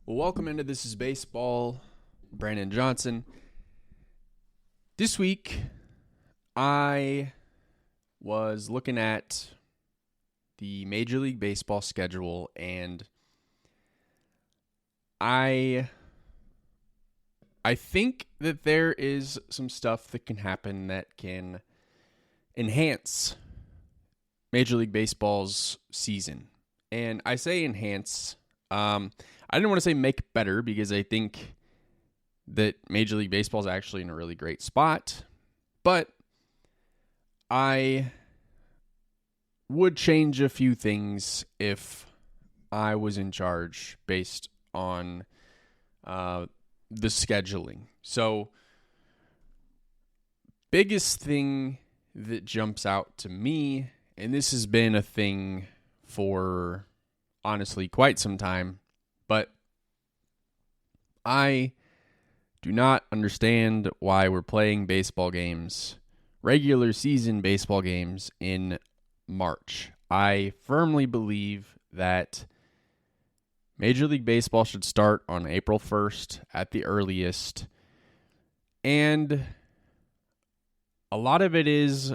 Well, welcome into This is Baseball. Brandon Johnson. This week, I was looking at the Major League Baseball schedule, and I think that there is some stuff that can happen that can enhance Major League Baseball's season. And I say enhance. I didn't want to say make better because I think that Major League Baseball is actually in a really great spot. But I would change a few things if I was in charge based on the scheduling. So, biggest thing that jumps out to me, and this has been a thing for honestly quite some time, but I do not understand why we're playing baseball games, regular season baseball games, in March. I firmly believe that Major League Baseball should start on April 1st at the earliest. And a lot of it is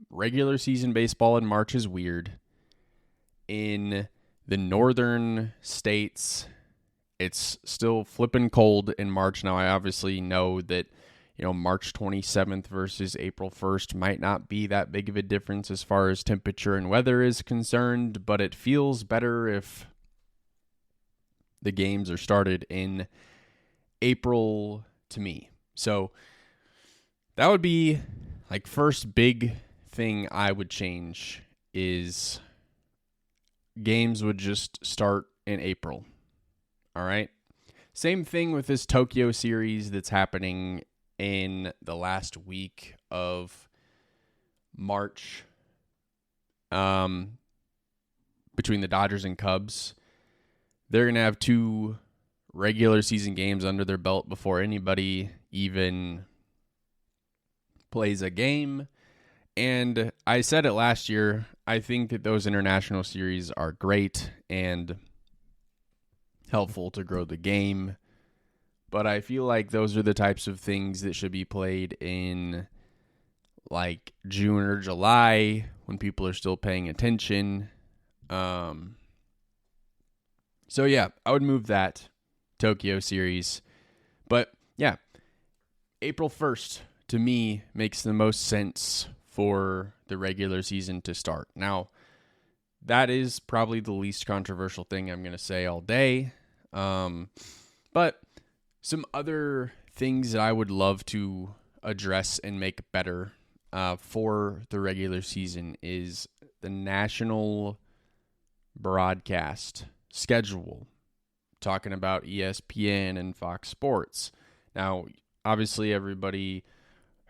regular season baseball in March is weird. In the northern states, it's still flipping cold in March. Now, I obviously know that, March 27th versus April 1st might not be that big of a difference as far as temperature and weather is concerned, but it feels better if the games are started in April to me. So that would be like first big thing I would change is games would just start in April. All right. Same thing with this Tokyo series that's happening in the last week of March between the Dodgers and Cubs. They're going to have 2 regular season games under their belt before anybody even plays a game. And I said it last year, I think that those international series are great and helpful to grow the game. But I feel like those are the types of things that should be played in like June or July when people are still paying attention. So yeah, I would move that Tokyo series. But yeah, April 1st to me makes the most sense for the regular season to start. Now, that is probably the least controversial thing I'm going to say all day. But some other things that I would love to address and make better for the regular season is the national broadcast schedule. Talking about ESPN and Fox Sports. Now, obviously, everybody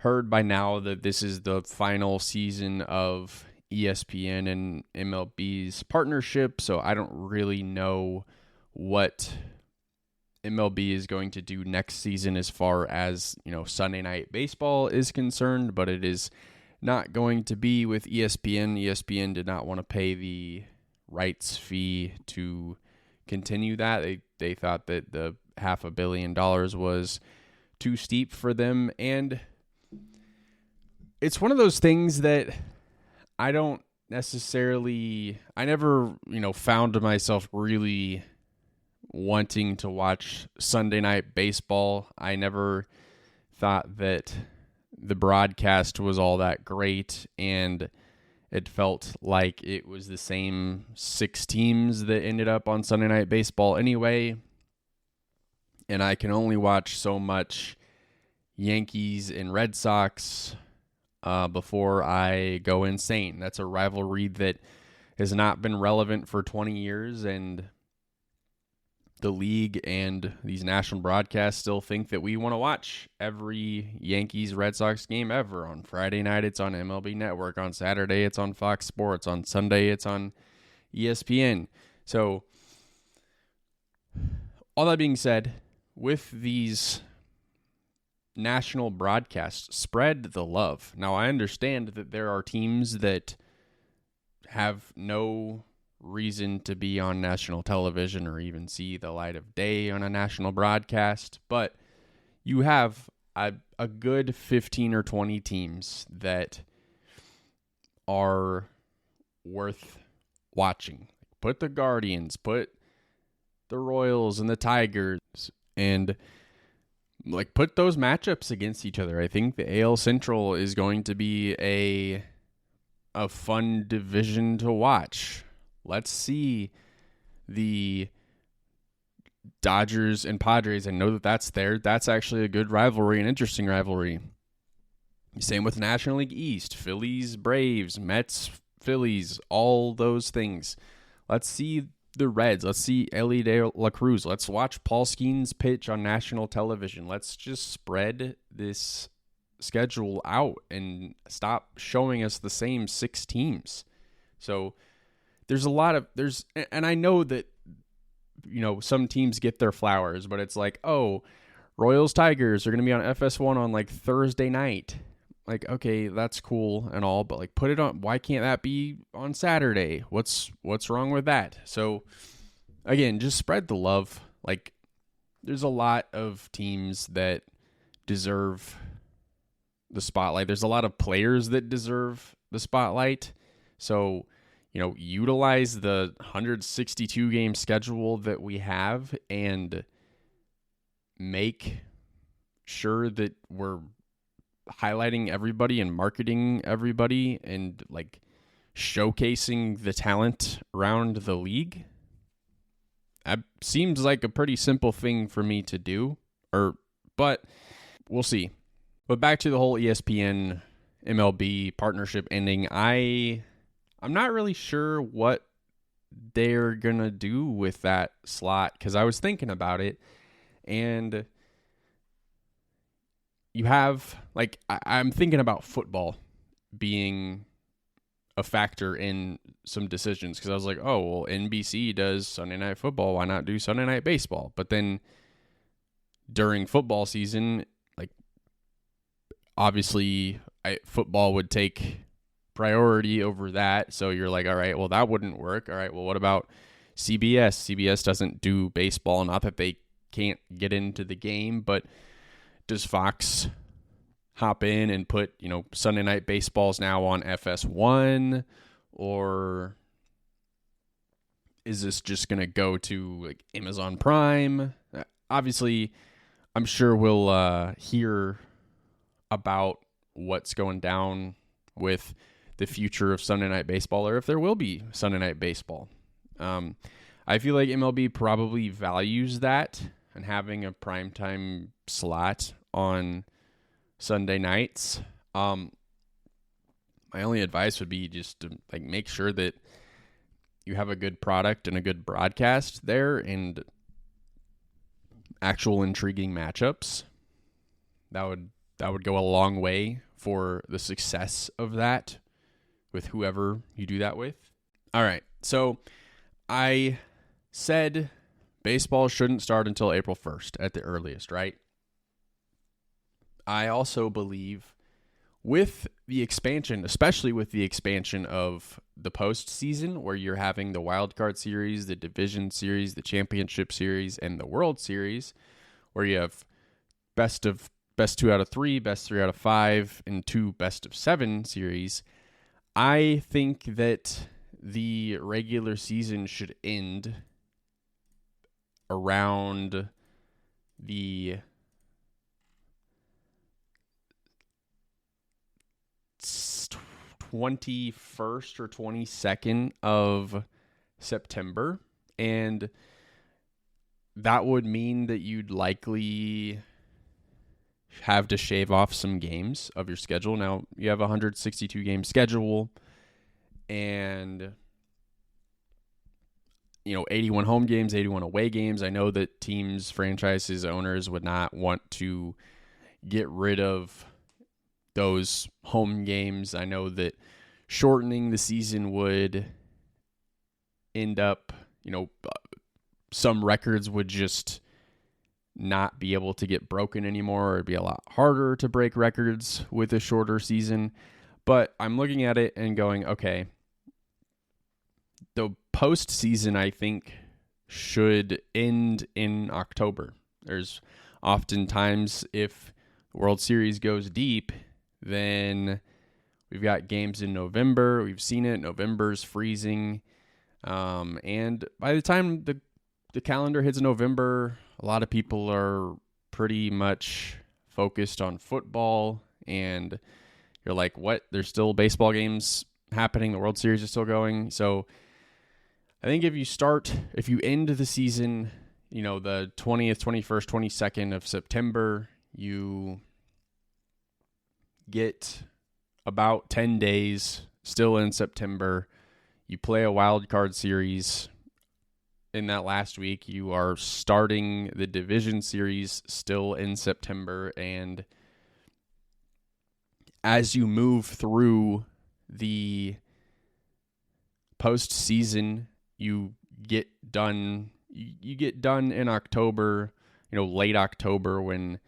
heard by now that this is the final season of ESPN and MLB's partnership, so I don't really know what MLB is going to do next season as far as, Sunday Night Baseball is concerned, but it is not going to be with ESPN. ESPN did not want to pay the rights fee to continue that. They thought that the $500 million was too steep for them, and it's one of those things that I don't necessarily, I never, found myself really wanting to watch Sunday Night Baseball. I never thought that the broadcast was all that great, and it felt like it was the same 6 teams that ended up on Sunday Night Baseball anyway, and I can only watch so much Yankees and Red Sox before I go insane. That's a rivalry that has not been relevant for 20 years, and the league and these national broadcasts still think that we want to watch every Yankees-Red Sox game ever. On Friday night, it's on MLB Network. On Saturday, it's on Fox Sports. On Sunday, it's on ESPN. So, all that being said, with these national broadcasts, spread the love. Now, I understand that there are teams that have no reason to be on national television or even see the light of day on a national broadcast, but you have a good 15 or 20 teams that are worth watching. Put the Guardians, put the Royals and the Tigers, and like put those matchups against each other. I think the AL Central is going to be a fun division to watch. Let's see the Dodgers and Padres. I know that that's there. That's actually a good rivalry, an interesting rivalry. Same with National League East, Phillies, Braves, Mets, Phillies, all those things. Let's see the Reds. Let's see Ellie De La Cruz. Let's watch Paul Skeens pitch on national television. Let's just spread this schedule out and stop showing us the same 6 teams. So and I know that, some teams get their flowers, but it's like, oh, Royals Tigers are going to be on FS1 on like Thursday night. Like, okay, that's cool and all, but like put it on. Why can't that be on Saturday? What's wrong with that? So again, just spread the love. Like, there's a lot of teams that deserve the spotlight. There's a lot of players that deserve the spotlight. So, utilize the 162 game schedule that we have and make sure that we're highlighting everybody and marketing everybody and like showcasing the talent around the league. That seems like a pretty simple thing for me to do, but we'll see. But back to the whole ESPN MLB partnership ending. I'm not really sure what they're going to do with that slot, because I was thinking about it, and you have, like, I'm thinking about football being a factor in some decisions, because I was like, oh, well, NBC does Sunday Night Football. Why not do Sunday Night Baseball? But then during football season, like, obviously football would take priority over that. So you're like, all right, well, that wouldn't work. All right, well, what about CBS? CBS doesn't do baseball. Not that they can't get into the game, but does Fox hop in and put, Sunday Night Baseball's now on FS1? Or is this just going to go to like Amazon Prime? Obviously, I'm sure we'll hear about what's going down with the future of Sunday Night Baseball, or if there will be Sunday Night Baseball. I feel like MLB probably values that, and having a primetime slot on Sunday nights. My only advice would be just to like make sure that you have a good product and a good broadcast there, and actual intriguing matchups. That would go a long way for the success of that with whoever you do that with. All right, so I said baseball shouldn't start until April 1st at the earliest, right? I also believe with the expansion, especially with the expansion of the postseason, where you're having the wild card series, the division series, the championship series, and the World Series, where you have best 2 out of 3, best 3 out of 5, and 2 best of 7 series, I think that the regular season should end around the 21st or 22nd of September, and that would mean that you'd likely have to shave off some games of your schedule. Now, you have a 162 game schedule, and 81 home games, 81 away games. I know that teams, franchises, owners would not want to get rid of those home games. I know that shortening the season would end up, some records would just not be able to get broken anymore, or it'd be a lot harder to break records with a shorter season. But I'm looking at it and going, okay, the postseason, I think, should end in October. There's oftentimes, if the World Series goes deep, then we've got games in November. We've seen it. November's freezing. And by the time the calendar hits November, a lot of people are pretty much focused on football. And you're like, what? There's still baseball games happening. The World Series is still going. So I think if you end the season, the 20th, 21st, 22nd of September, you get about 10 days still in September. You play a wild card series in that last week. You are starting the division series still in September. And as you move through the postseason, you get done in October, late October, when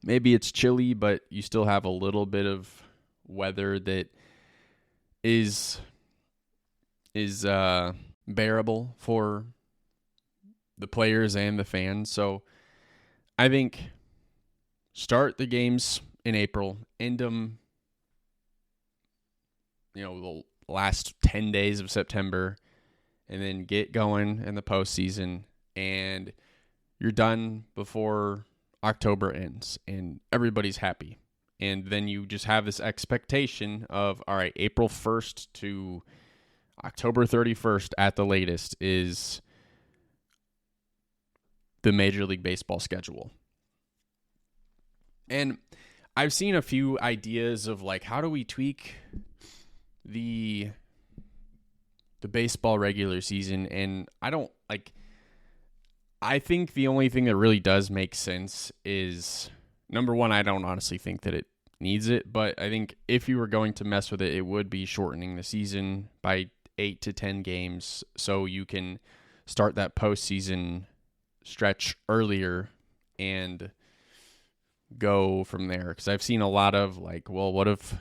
maybe it's chilly, but you still have a little bit of weather that is bearable for the players and the fans. So I think start the games in April, end them, the last 10 days of September, and then get going in the postseason, and you're done before October ends, and everybody's happy. And then you just have this expectation of, all right, April 1st to October 31st at the latest is the Major League Baseball schedule. And I've seen a few ideas of how do we tweak the baseball regular season, and I think the only thing that really does make sense is, number one, I don't honestly think that it needs it, but I think if you were going to mess with it, it would be shortening the season by 8 to 10 games so you can start that postseason stretch earlier and go from there. Because I've seen a lot of what if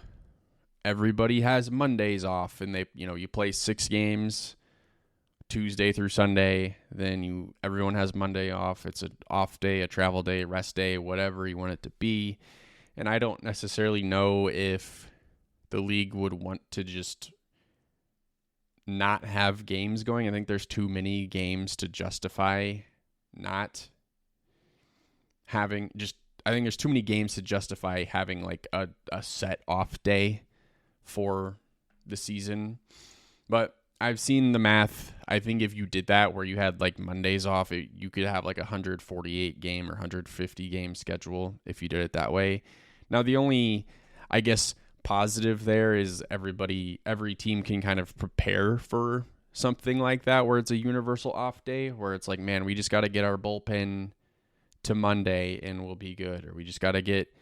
everybody has Mondays off and they, you play 6 games Tuesday through Sunday, then everyone has Monday off. It's an off day, a travel day, a rest day, whatever you want it to be. And I don't necessarily know if the league would want to just not have games going. I think there's too many games to justify not having I think there's too many games to justify having a set off day for the season. But I've seen the math. I think if you did that where you had Mondays off, you could have 148 game or 150 game schedule if you did it that way. Now, the only, I guess, positive there is every team can kind of prepare for something like that where it's a universal off day where it's man, we just got to get our bullpen to Monday and we'll be good. Or we just got to get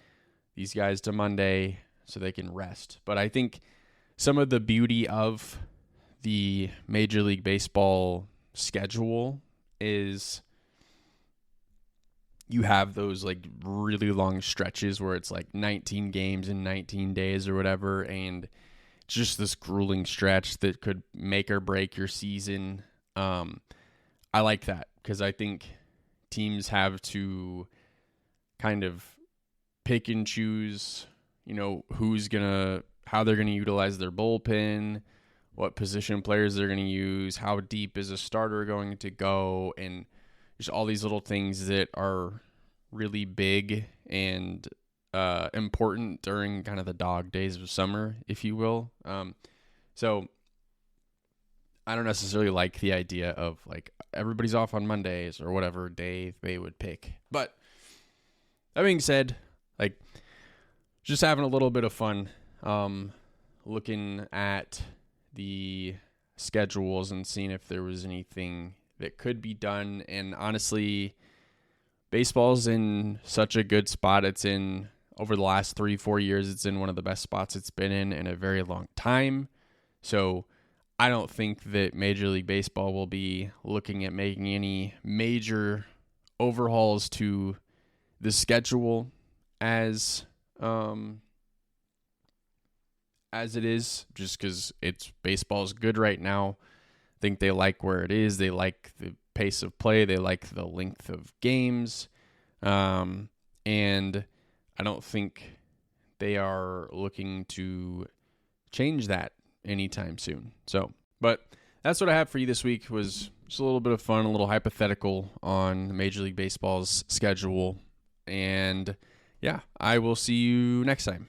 these guys to Monday so they can rest. But I think some of the beauty of the Major League Baseball schedule is you have those really long stretches where it's 19 games in 19 days or whatever, and it's just this grueling stretch that could make or break your season. I like that because I think teams have to kind of pick and choose, how they're gonna utilize their bullpen, what position players they're going to use, how deep is a starter going to go, and just all these little things that are really big and important during kind of the dog days of summer, if you will. So I don't necessarily like the idea of everybody's off on Mondays or whatever day they would pick. But that being said, just having a little bit of fun looking at the schedules and seeing if there was anything that could be done. And honestly, baseball's in such a good spot. It's in, over the last 3-4 years, it's in one of the best spots it's been in a very long time. So I don't think that Major League Baseball will be looking at making any major overhauls to the schedule as as it is, just because baseball's good right now. I think they like where it is. They like the pace of play. They like the length of games. And I don't think they are looking to change that anytime soon. So, but that's what I have for you this week. Was just a little bit of fun, a little hypothetical on Major League Baseball's schedule. And yeah, I will see you next time.